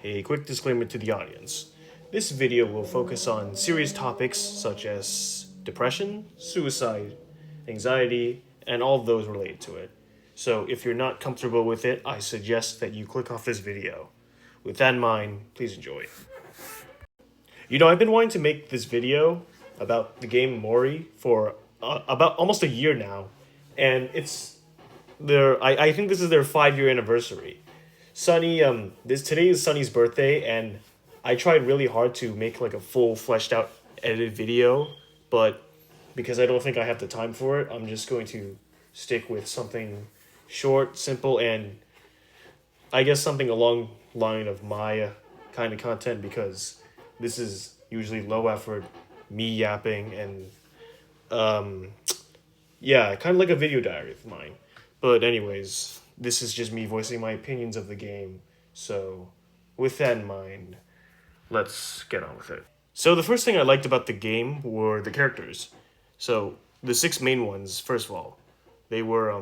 A quick disclaimer to the audience. This video will focus on serious topics such as depression, suicide, anxiety, and all of those related to it. So if you're not comfortable with it, I suggest that you click off this video. With that in mind, please enjoy. I've been wanting to make this video about the game Omori for about almost a year now, and I think this is their 5 year anniversary. Today is Sunny's birthday, and I tried really hard to make like a full fleshed out edited video, but because I don't think I have the time for it, I'm just going to stick with something short, simple, and I guess something along line of my kind of content, because this is usually low effort, me yapping, and um yeah, kind of like a video diary of mine. But anyways, this is just me voicing my opinions of the game. So, with that in mind, let's get on with it. So the first thing I liked about the game were the characters. So the six main ones, first of all, they were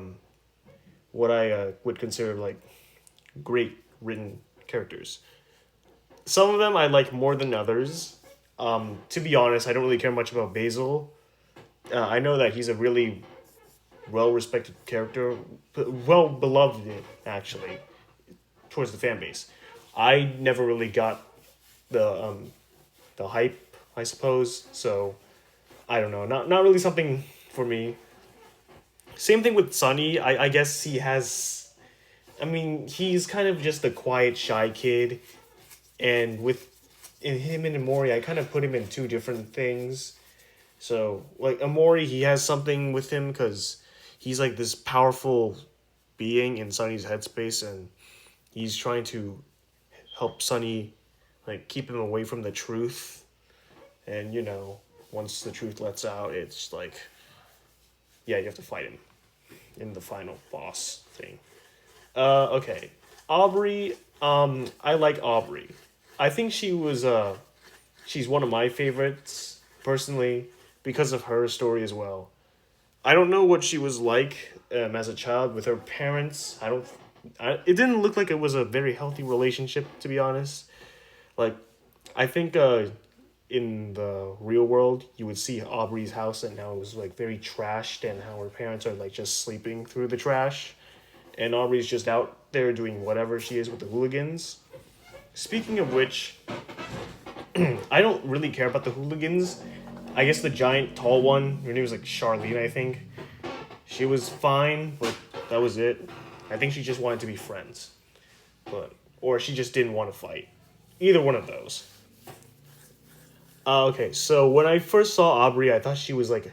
what I would consider like great written characters. Some of them I like more than others. To be honest, I don't really care much about Basil. I know that he's a really well respected character, well beloved actually towards the fan base. I never really got the hype, I suppose. So I don't know, not really something for me. Same thing with Sunny. I guess he has. I mean, he's kind of just a quiet, shy kid, and with in him and Omori, I kind of put him in two different things. So, like Omori, he has something with him because he's like this powerful being in Sunny's headspace, and he's trying to help Sunny, like keep him away from the truth. And once the truth lets out, it's like, yeah, you have to fight him in the final boss thing. Okay, Aubrey. I like Aubrey. I think she's one of my favorites personally because of her story as well. I don't know what she was like as a child with her parents. It didn't look like it was a very healthy relationship, to be honest. Like, I think in the real world, you would see Aubrey's house and how it was like very trashed, and how her parents are like just sleeping through the trash, and Aubrey's just out there doing whatever she is with the hooligans. Speaking of which, I don't really care about the hooligans. I guess the giant tall one, her name was like Charlene, I think. She was fine, but that was it. I think she just wanted to be friends. Or she just didn't want to fight. Either one of those. Okay, so when I first saw Aubrey, I thought she was like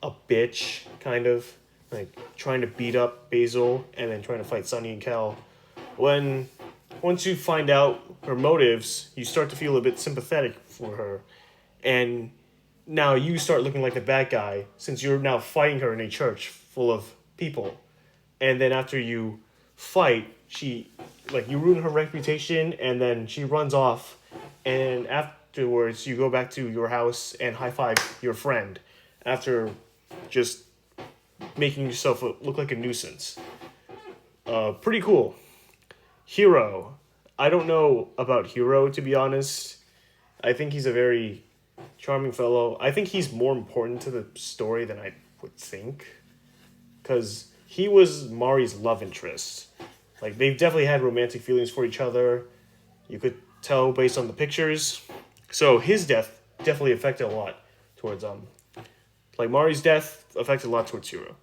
a bitch, kind of. Like trying to beat up Basil and then trying to fight Sunny and Kel. When Once you find out her motives, you start to feel a bit sympathetic for her. And now you start looking like the bad guy since you're now fighting her in a church full of people. And then after you fight, you ruin her reputation, and then she runs off. And afterwards, you go back to your house and high five your friend after just making yourself look like a nuisance. Pretty cool. Hero. I don't know about Hero, to be honest. I think he's a very charming fellow. I think he's more important to the story than I would think, because he was Mari's love interest. Like, they've definitely had romantic feelings for each other. You could tell based on the pictures. So his death definitely affected a lot towards like Mari's death affected a lot towards Hero,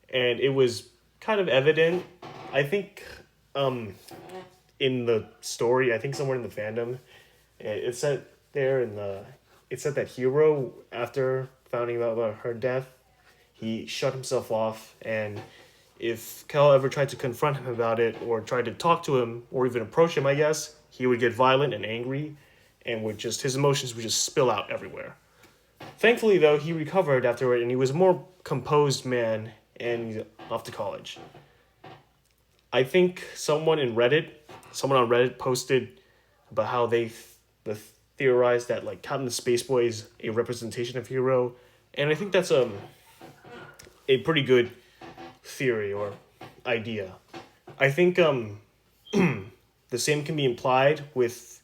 and it was kind of evident. I think in the story, I think somewhere in the fandom, it said there it said that Hero, after finding out about her death, he shut himself off, and if Kel ever tried to confront him about it or tried to talk to him or even approach him, I guess, he would get violent and angry, and his emotions would just spill out everywhere. Thankfully, though, he recovered after it, and he was a more composed man, and he's off to college. I think someone on Reddit posted about how they theorized that like Captain Spaceboy is a representation of Hero, and I think that's a pretty good theory or idea. I think the same can be implied with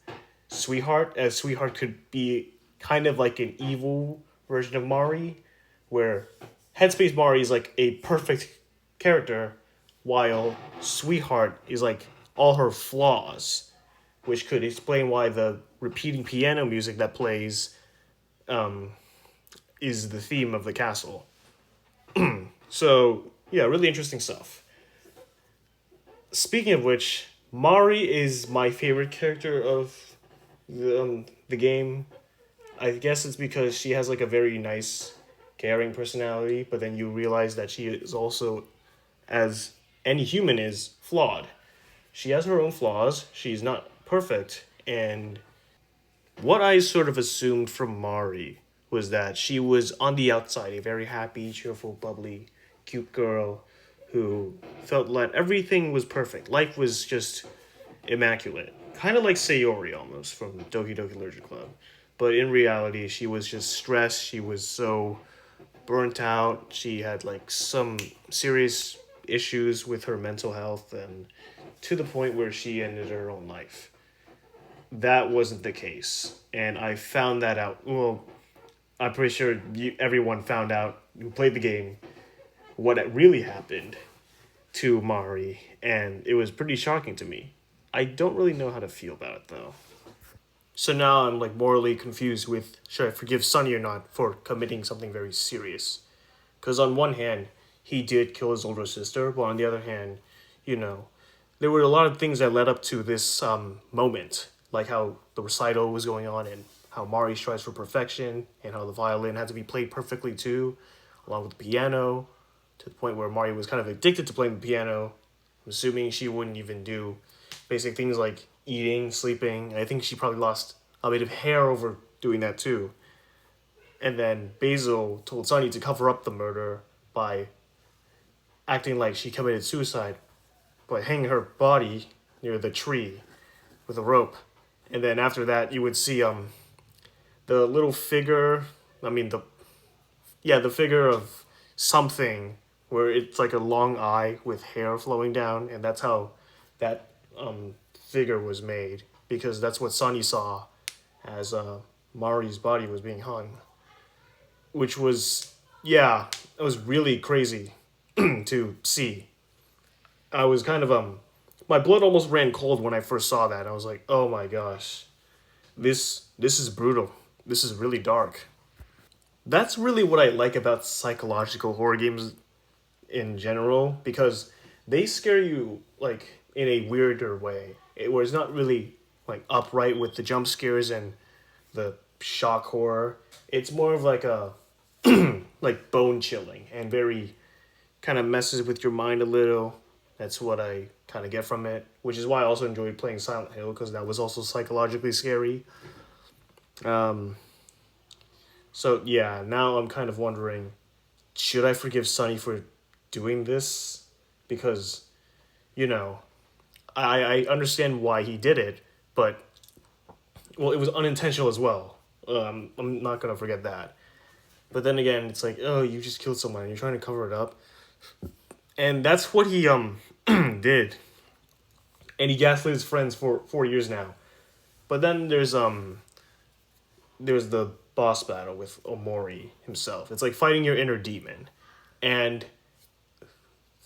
Sweetheart, as Sweetheart could be kind of like an evil version of Mari, where Headspace Mari is like a perfect character, while Sweetheart is like all her flaws, which could explain why the repeating piano music that plays is the theme of the castle. So, yeah, really interesting stuff. Speaking of which, Mari is my favorite character of the game. I guess it's because she has like a very nice, caring personality, but then you realize that she is also, as any human is, flawed. She has her own flaws. She's not perfect. And what I sort of assumed from Mari was that she was on the outside a very happy, cheerful, bubbly, cute girl who felt like everything was perfect. Life was just immaculate. Kind of like Sayori almost from Doki Doki Literature Club. But in reality, she was just stressed. She was so burnt out. She had like some serious issues with her mental health and to the point where she ended her own life. That wasn't the case. And I found that out. Well, I'm pretty sure everyone found out who played the game what really happened to Mari, and it was pretty shocking to me. I don't really know how to feel about it though. So now I'm like morally confused with should I forgive Sonny or not for committing something very serious. Because on one hand, he did kill his older sister, but on the other hand, you know, there were a lot of things that led up to this moment, like how the recital was going on and how Mari strives for perfection and how the violin had to be played perfectly too, along with the piano, to the point where Mari was kind of addicted to playing the piano. I'm assuming she wouldn't even do basic things like eating, sleeping. And I think she probably lost a bit of hair over doing that too. And then Basil told Sunny to cover up the murder by acting like she committed suicide by hanging her body near the tree with a rope. And then after that, you would see the little figure. I mean the figure of something where it's like a long eye with hair flowing down, and that's how that figure was made because that's what Sunny saw as Mari's body was being hung, which was yeah, it was really crazy to see. I was kind of my blood almost ran cold when I first saw that. I was like, "Oh my gosh. This is brutal. This is really dark." That's really what I like about psychological horror games in general because they scare you like in a weirder way. Where it's not really like upright with the jump scares and the shock horror. It's more of like a like bone chilling and very kind of messes with your mind a little. That's what I kind of get from it, which is why I also enjoyed playing Silent Hill because that was also psychologically scary. Um, so yeah, now I'm kind of wondering, should I forgive Sonny for doing this? Because you know, I understand why he did it, but well, it was unintentional as well. I'm not gonna forget that. But then again, it's like, oh, you just killed someone and you're trying to cover it up, and that's what he did, and he gaslit his friends for 4 years now. But then there's the boss battle with Omori himself. It's like fighting your inner demon, and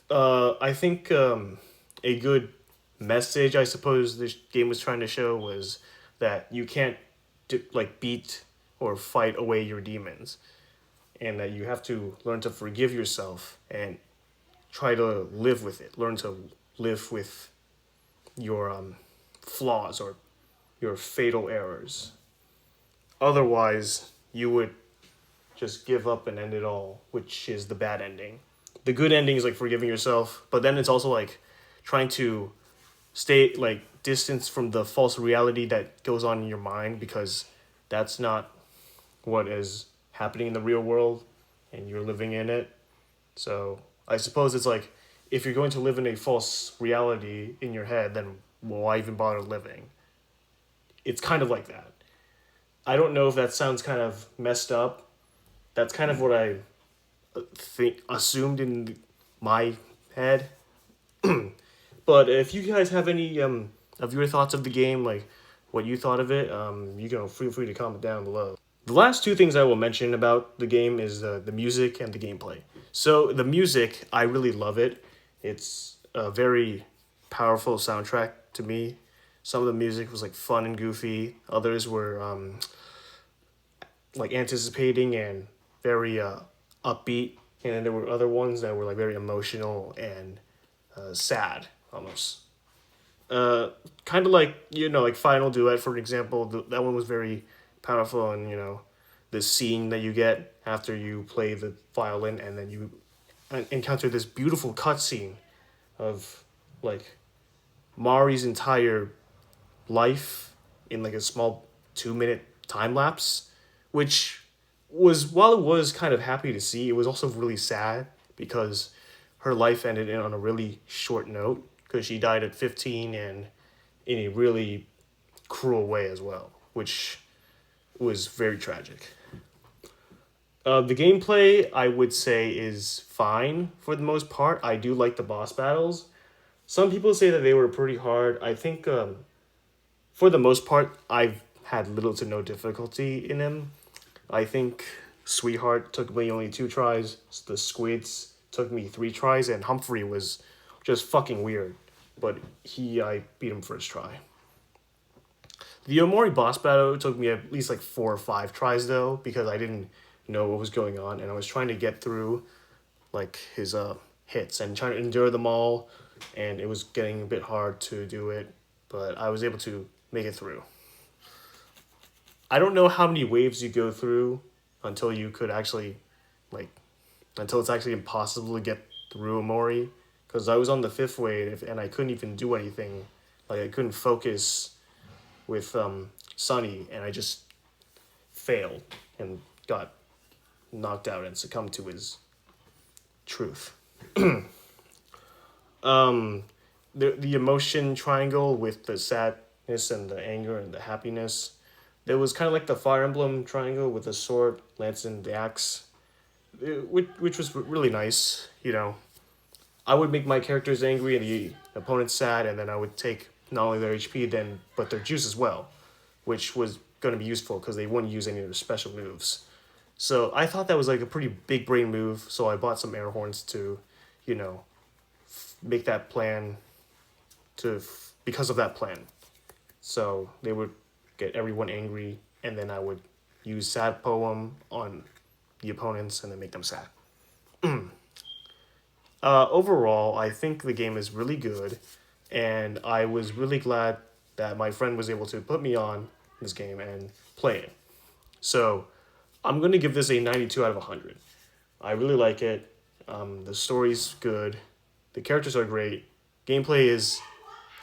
I think a good message I suppose this game was trying to show was that you can't like beat or fight away your demons, and that you have to learn to forgive yourself and try to live with it. Learn to live with your flaws or your fatal errors. Otherwise, you would just give up and end it all, which is the bad ending. The good ending is like forgiving yourself, but then it's also like trying to stay like distance from the false reality that goes on in your mind because that's not what is happening in the real world and you're living in it. So I suppose it's like if you're going to live in a false reality in your head, then why even bother living? It's kind of like that. I don't know if that sounds kind of messed up. That's kind of what I think assumed in my head. But if you guys have any of your thoughts of the game, like what you thought of it. You can feel free to comment down below. The last two things I will mention about the game is the music and the gameplay. So the music, I really love it. It's a very powerful soundtrack to me. Some of the music was like fun and goofy. Others were like anticipating and very upbeat. And then there were other ones that were like very emotional and sad almost. Kind of like like Final Duet for example. That one was very powerful, and the scene that you get after you play the violin, and then you encounter this beautiful cutscene of like Mari's entire life in like a small 2 minute time lapse, which was, while it was kind of happy to see, it was also really sad because her life ended in on a really short note because she died at 15 and in a really cruel way as well, which was very tragic. The gameplay, I would say, is fine for the most part. I do like the boss battles. Some people say that they were pretty hard. I think for the most part, I've had little to no difficulty in them. I think Sweetheart took me only 2 tries. The Squids took me 3 tries, and Humphrey was just fucking weird. But I beat him first try. The Omori boss battle took me at least like 4 or 5 tries though, because I didn't know what was going on, and I was trying to get through like his hits and trying to endure them all, and it was getting a bit hard to do it, but I was able to make it through. I don't know how many waves you go through until you could actually, like, until it's actually impossible to get through Omori, because I was on the 5th wave and I couldn't even do anything. Like, I couldn't focus with Sunny, and I just failed and got knocked out and succumbed to his truth. The emotion triangle with the sadness and the anger and the happiness, there was kind of like the Fire Emblem triangle with the sword, lance, and the axe, which was really nice. I would make my characters angry and the opponents sad, and then I would take not only their HP but their juice as well, which was going to be useful because they wouldn't use any of their special moves. So I thought that was like a pretty big brain move, so I bought some air horns to, make that plan because of that plan. So they would get everyone angry, and then I would use sad poem on the opponents and then make them sad. Overall, I think the game is really good, and I was really glad that my friend was able to put me on this game and play it. So I'm going to give this a 92 out of 100. I really like it. The story's good. The characters are great. Gameplay is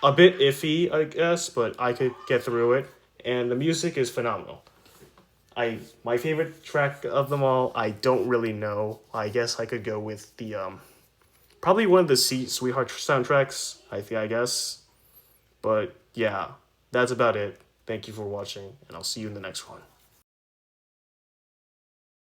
a bit iffy, I guess, but I could get through it. And the music is phenomenal. My favorite track of them all, I don't really know. I guess I could go with the probably one of the Sweetheart soundtracks, I guess. But yeah, that's about it. Thank you for watching, and I'll see you in the next one.